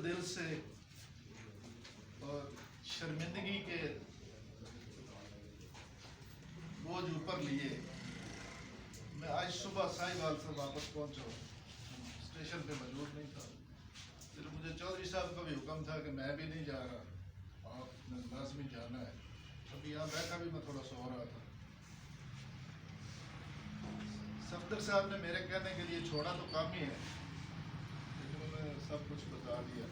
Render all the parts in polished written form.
دل سے اور شرمندگی کے بوجھ اوپر لیے میں آج صبح ساہیوال سے واپس پہنچا ہوں، اسٹیشن پہ موجود نہیں تھا۔ پھر مجھے چودھری صاحب کا بھی حکم تھا کہ میں بھی نہیں جا رہا، آپ نے لازمی جانا ہے۔ ابھی یہاں بیٹھا بھی میں تھوڑا سو رہا تھا۔ صفدر صاحب نے میرے کہنے کے لیے چھوڑا تو کام ہی ہے، لیکن انہوں نے سب کچھ بتا دیا۔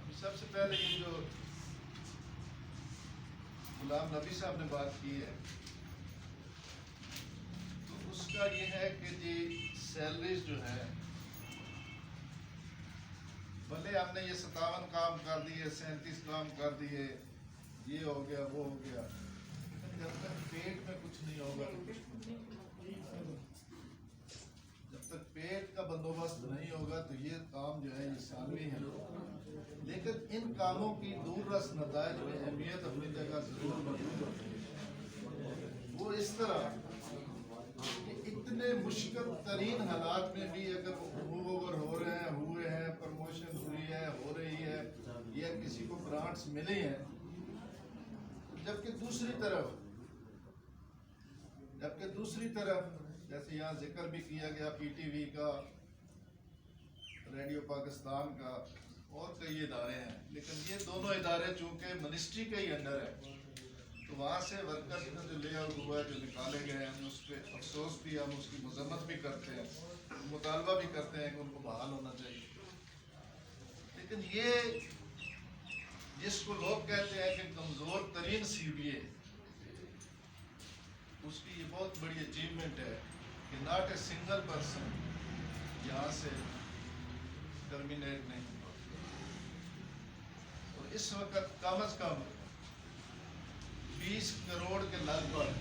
ابھی سب سے پہلے یہ جو غلام نبی صاحب نے بات کی ہے تو اس کا یہ ہے کہ جی سیلریز جو ہے، بھلے ہم نے یہ 57 کام کر دیے، 37 کام کر دیے، یہ ہو گیا وہ ہو گیا، لیکن جب تک پیٹ میں کچھ نہیں ہوگا تو کچھ نہیں ہوگا۔ جب تک پیٹ کا بندوبست نہیں ہوگا تو یہ کام جو ہے یہ ثانوی ہے، لیکن ان کاموں کی دور رس نتائج میں اہمیت اپنی جگہ ضرور موجود ہوتی ہے۔ وہ اس طرح کہ اتنے مشکل ترین حالات میں بھی اگر موو اوور ہو رہے ہیں، ہوئے ہیں، پروموشن ہوئی ہے، ہو رہی ہے، یا کسی کو گرانٹس ملی ہیں، جبکہ دوسری طرف جیسے یہاں ذکر بھی کیا گیا پی ٹی وی کا، ریڈیو پاکستان کا، اور کئی ادارے ہیں، لیکن یہ دونوں ادارے چونکہ منسٹری کے ہی انڈر ہے تو وہاں سے ورکرز کا جو لے آؤٹ ہوا ہے، جو نکالے گئے ہیں، ہم اس پہ افسوس بھی، ہم اس کی مذمت بھی کرتے ہیں، مطالبہ بھی کرتے ہیں کہ ان کو بحال ہونا چاہیے۔ لیکن یہ جس کو لوگ کہتے ہیں کہ کمزور ترین سی بی اے، اس کی یہ بہت بڑی اچیومنٹ ہے کہ ناٹ اے سنگل پرسن یہاں سے ٹرمینیٹ نہیں ہوا، اور اس وقت کم از کم 20 کروڑ کے لگ بھگ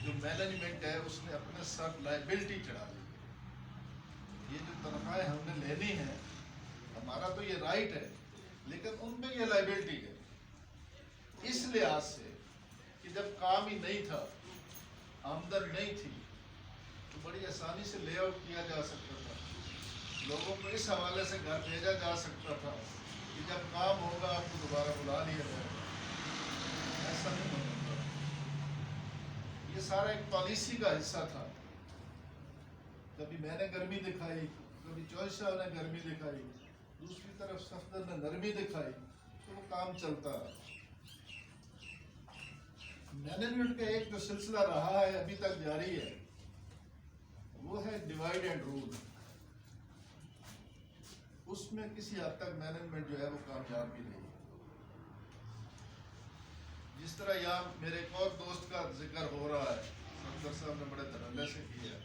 جو مینجمنٹ ہے اس نے اپنے ساتھ لائبلٹی چڑھا لی ہے۔ یہ جو تنخواہیں ہم نے لینی ہے، ہمارا تو یہ رائٹ ہے، لیکن ان میں یہ لائبلٹی ہے، اس لحاظ سے کہ جب کام ہی نہیں تھا، آمدن نہیں تھی، تو بڑی آسانی سے لے آؤٹ کیا جا سکتا تھا، لوگوں کو اس حوالے سے گھر بھیجا جا سکتا تھا کہ جب کام ہوگا آپ کو دوبارہ بلا لیا جائے گا۔ ایسا نہیں ہوتا تھا، یہ سارا ایک پالیسی کا حصہ تھا۔ کبھی میں نے گرمی دکھائی، کبھی چوہدری صاحب نے گرمی دکھائی، دوسری طرف صفدر نے نرمی دکھائی، تو وہ کام چلتا رہا۔ مینجمنٹ کا ایک جو سلسلہ رہا ہے، ابھی تک جاری ہے، وہ ہے ڈیوائڈ اینڈ رول۔ اس میں کسی حد تک مینجمنٹ جو ہے وہ کامیاب بھی نہیں۔ جس طرح یہاں میرے ایک اور دوست کا ذکر ہو رہا ہے، صفدر صاحب نے بڑے دھڑلے سے کیا ہے،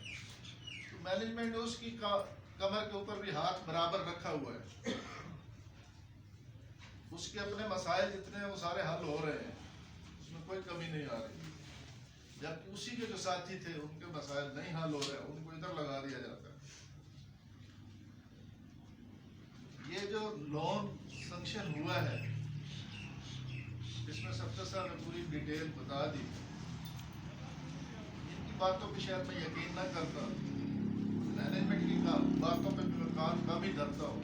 تو مینجمنٹ نے اس کی کمر کے اوپر بھی ہاتھ برابر رکھا ہوا ہے، اس کے اپنے مسائل جتنے ہیں وہ سارے حل ہو رہے ہیں، اس میں کوئی کمی نہیں آ رہی، جبکہ اسی کے جو ساتھی تھے ان کے مسائل نہیں حل ہو رہے ہیں، ان کو ادھر لگا دیا جاتا ہے۔ یہ جو لون سنکشن ہوا ہے، اس میں صفدر صاحب نے پوری ڈیٹیل بتا دی، ان کی باتوں پہ شاید میں یقین نہ کرتا، مینجمنٹ کی باتوں پہ میں کان کم ہی دھرتا ہوں،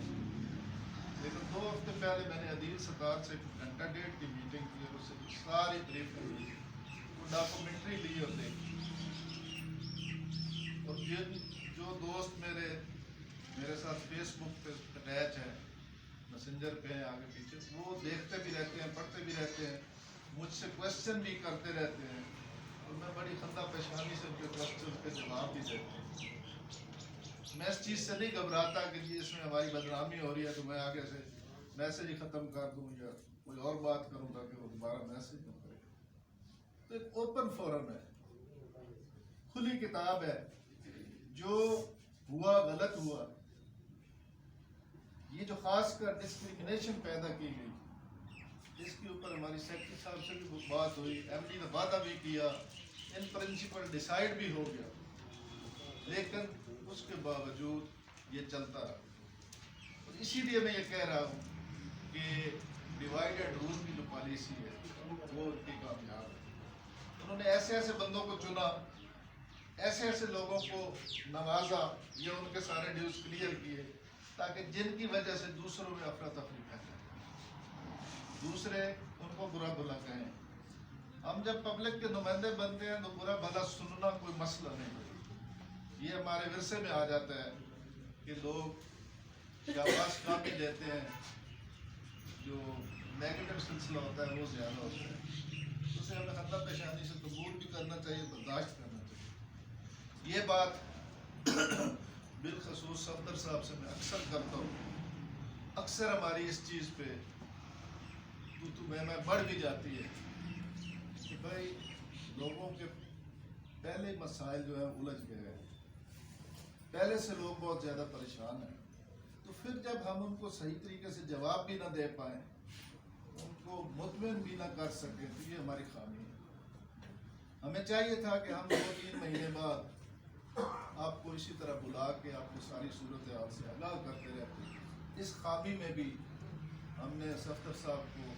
لیکن 2 ہفتے پہلے میں نے عدیل ستار سے 1 گھنٹہ 1.5 کی میٹنگ کی اور اس سے ساری بریفنگ لی، وہ ڈاکومنٹری لی اور دیکھی، اور جو دوست میرے ساتھ فیس بک پہ اٹیچ ہیں، میسنجر پہ ہیں آگے پیچھے، وہ دیکھتے بھی رہتے ہیں، پڑھتے بھی رہتے ہیں، مجھ سے کویسچن بھی کرتے رہتے ہیں، اور میں بڑی خندہ پیشانی سے ان کے کویسچن کے جواب بھی دیتے ہیں۔ میں اس چیز سے نہیں گھبراتا کہ جی اس میں ہماری بدنامی ہو رہی ہے تو میں آگے سے میسج ہی ختم کر دوں یا کوئی اور بات کروں گا کہ وہ دوبارہ میسج نہ کرے۔ تو ایک اوپن فورم ہے، کھلی کتاب ہے، جو ہوا غلط ہوا۔ یہ جو خاص کر ڈسکریمنیشن پیدا کی گئی، اس کے اوپر ہماری سیکرٹری صاحب سے بھی بات ہوئی، ایم ڈی نے وعدہ بھی کیا، ان پرنسپل ڈیسائیڈ بھی ہو گیا، لیکن اس کے باوجود یہ چلتا رہا۔ اور اسی لیے میں یہ کہہ رہا ہوں کہ ڈیوائڈ اینڈ رول کی جو پالیسی ہے وہ ان کی کامیاب ہے۔ انہوں نے ایسے ایسے بندوں کو چنا، ایسے ایسے لوگوں کو نوازا یا ان کے سارے ڈیوز کلیئر کیے تاکہ جن کی وجہ سے دوسروں میں افراتفری پھیلے، دوسرے ان کو برا بھلا کہیں. ہم جب پبلک کے نمائندے بنتے ہیں تو برا بھلا سننا کوئی مسئلہ نہیں ہوتا. یہ ہمارے ورثے میں آ جاتا ہے کہ لوگ شاباش کامی دیتے ہیں، جو نیگیٹو سلسلہ ہوتا ہے وہ زیادہ ہوتا ہے. اسے ہمیں خطہ پیشانی سے قبول بھی کرنا چاہیے، برداشت کرنا چاہیے. یہ بات بالخصوص صفدر صاحب سے میں اکثر کرتا ہوں. اکثر ہماری اس چیز پہ تو میں بڑھ بھی جاتی ہے کہ بھائی لوگوں کے پہلے مسائل جو ہیں الجھ گئے ہیں، پہلے سے لوگ بہت زیادہ پریشان ہیں. تو پھر جب ہم ان کو صحیح طریقے سے جواب بھی نہ دے پائیں، ان کو مطمئن بھی نہ کر سکیں، تو یہ ہماری خامی ہے. ہمیں چاہیے تھا کہ ہم 2-3 مہینے بعد آپ کو اسی طرح بلا کے آپ کو ساری صورتحال سے آگاہ کرتے رہتے. اس خامی میں بھی ہم نے صفدر صاحب کو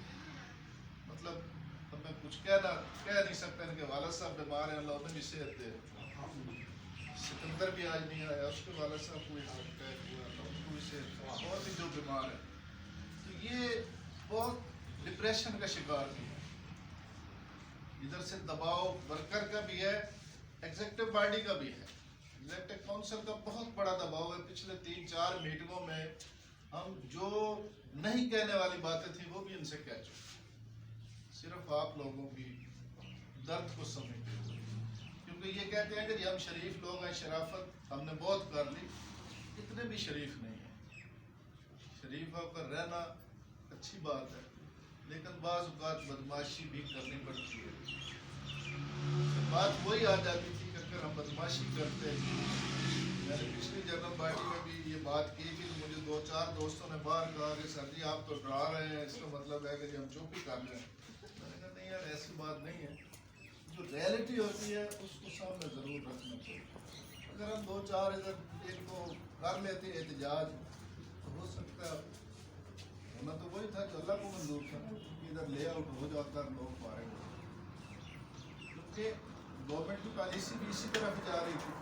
مطلب اب میں کچھ کہہ نہیں سکتا. ان کے والد صاحب بیمار ہیں، اللہ انہیں بھی صحت دے. سکندر بھی آج نہیں آیا، اس کے والد صاحب کو ان کو بھی صحت، اور بھی جو بیمار ہیں. تو یہ بہت ڈپریشن کا شکار بھی ہے. ادھر سے دباؤ ورکر کا بھی ہے، ایگزیکٹو باڈی کا بھی ہے. ایگزیکٹو کونسل کا بہت بڑا دباؤ ہے. پچھلے 3-4 میٹنگوں میں ہم جو نہیں کہنے والی باتیں تھیں وہ بھی ان سے کہہ چکے. صرف آپ لوگوں کی درد کو سمجھتے ہوئے، کیونکہ یہ کہتے ہیں کہ ہم شریف لوگ ہیں، شرافت ہم نے بہت کر لی. اتنے بھی شریف نہیں ہیں. شریف ہو کر رہنا اچھی بات ہے، لیکن بعض اوقات بدماشی بھی کرنی پڑتی ہے. بات وہی آ جاتی تھی کہ اگر ہم بدماشی کرتے، میں نے پچھلی جنرل باڈی میں بھی یہ بات کی کہ مجھے 2-4 دوستوں نے باہر کہا کہ سر جی آپ تو ڈرا رہے ہیں، اس کا مطلب ہے کہ ہم چپ ہی کر لیں. میں نے کہا نہیں یار، ایسی بات نہیں ہے. جو ریئلٹی ہوتی ہے اس کو سامنے ضرور رکھنا چاہیے. اگر ہم 2-4 ادھر ایک کو کر لیتے احتجاج تو ہو سکتا ہے، ہونا تو وہی تھا جو اللہ کو منظور تھا کہ ادھر لے آؤٹ ہو جاتا ہے، لوگ مارے گئے. کیونکہ گورنمنٹ کی پالیسی بھی اسی طرف جا رہی تھی.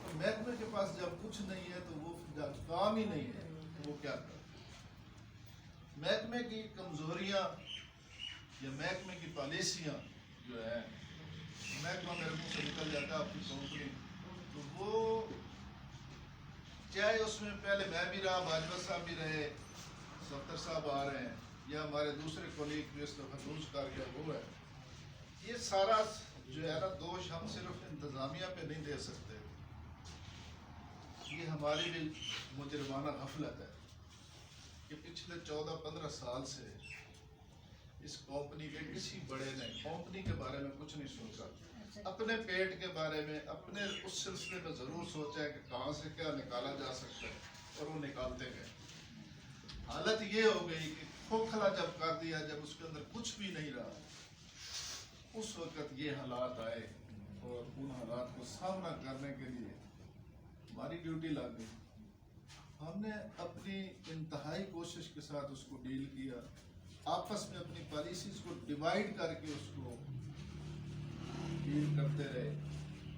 تو محکمے کے پاس جب کچھ نہیں ہے تو وہ جب کام ہی نہیں ہے تو وہ کیا کرے. محکمے کی کمزوریاں یا محکمے کی پالیسیاں جو ہے، محکمہ میرے منہ سے نکل جاتا ہے آپ کی کمپنی، تو وہ چاہے اس میں پہلے میں بھی رہا، باجوہ صاحب بھی رہے، صفدر صاحب آ رہے ہیں، یا ہمارے دوسرے کولیگ جو اس کو خدوش کر گیا وہ ہے. یہ سارا جو ہے نا دوش ہم صرف انتظامیہ پہ نہیں دے سکتے. یہ ہماری بھی مجرمانہ غفلت ہے کہ پچھلے 14-15 سال سے اس کمپنی کے کسی بڑے نے کمپنی کے بارے میں کچھ نہیں سوچا. اپنے پیٹ کے بارے میں، اپنے اس سلسلے میں ضرور سوچا ہے کہ کہاں سے کیا نکالا جا سکتا ہے، اور وہ نکالتے گئے. حالت یہ ہو گئی کہ کھوکھلا جب کر دیا، جب اس کے اندر کچھ بھی نہیں رہا، اس وقت یہ حالات آئے، اور ان حالات کو سامنا کرنے کے لیے ہماری ڈیوٹی لگ گئی. ہم نے اپنی انتہائی کوشش کے ساتھ اس کو ڈیل کیا، آپس میں اپنی پالیسیز کو ڈیوائیڈ کر کے اس کو ڈیل کرتے رہے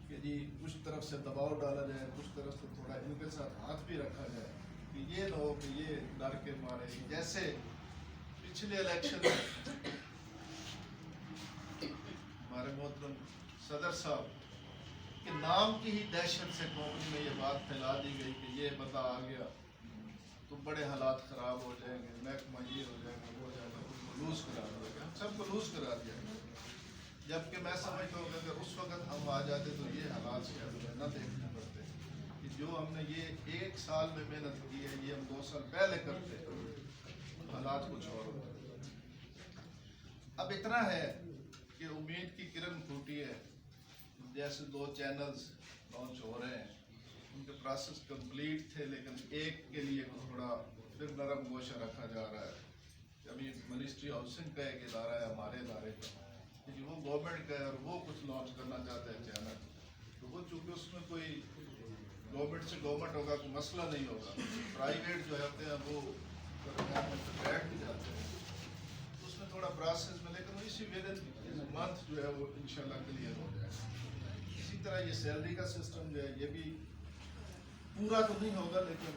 کہ جی کچھ طرف سے دباؤ ڈالا جائے، کچھ طرف سے تھوڑا ان کے ساتھ ہاتھ بھی رکھا جائے کہ یہ نہ ہو کہ یہ ڈر کے مارے. جیسے پچھلے الیکشن میں ہمارے محترم صدر صاحب کے نام کی ہی دہشت سے کمپنی میں یہ بات پھیلا دی گئی کہ یہ بندہ آ گیا تو بڑے حالات خراب ہو جائیں گے، محکمہ یہ ہو جائے گا، وہ ہو جائے گا، لوز کرا دیا گیا. ہم سب کو لوز کرا دیا گیا. جبکہ میں سمجھتا ہوں کہ اگر اس وقت ہم آ جاتے تو یہ حالات شاید نہ دیکھنے پڑتے کہ جو ہم نے یہ 1 سال میں محنت کی ہے، یہ ہم 2 سال پہلے کرتے، حالات کچھ اور ہوتے. اب اتنا ہے کہ امید کی کرن پھوٹی ہے. جیسے 2 چینلز لانچ ہو رہے ہیں، ان کے پروسیس کمپلیٹ تھے، لیکن ایک کے لیے تھوڑا پھر نرم گوشہ رکھا جا رہا ہے. ابھی منسٹری ہاؤسنگ کا ایک ادارہ ہے ہمارے ادارے کا، کہ وہ گورنمنٹ کا ہے اور وہ کچھ لانچ کرنا چاہتا ہے چینل. تو وہ چونکہ اس میں کوئی گورنمنٹ سے گورنمنٹ ہوگا، کوئی مسئلہ نہیں ہوگا. پرائیویٹ جو ہوتے ہیں وہ بیٹھ بھی جاتے ہیں، تو اس میں تھوڑا پروسیس میں، لیکن اسی ود منتھ جو ہے وہ انشاءاللہ کلیئر ہو جائے گا. اسی طرح یہ سیلری کا سسٹم جو ہے یہ بھی پورا تو نہیں ہوگا، لیکن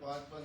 5-5,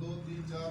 2, 3, 4,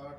8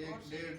1-1.5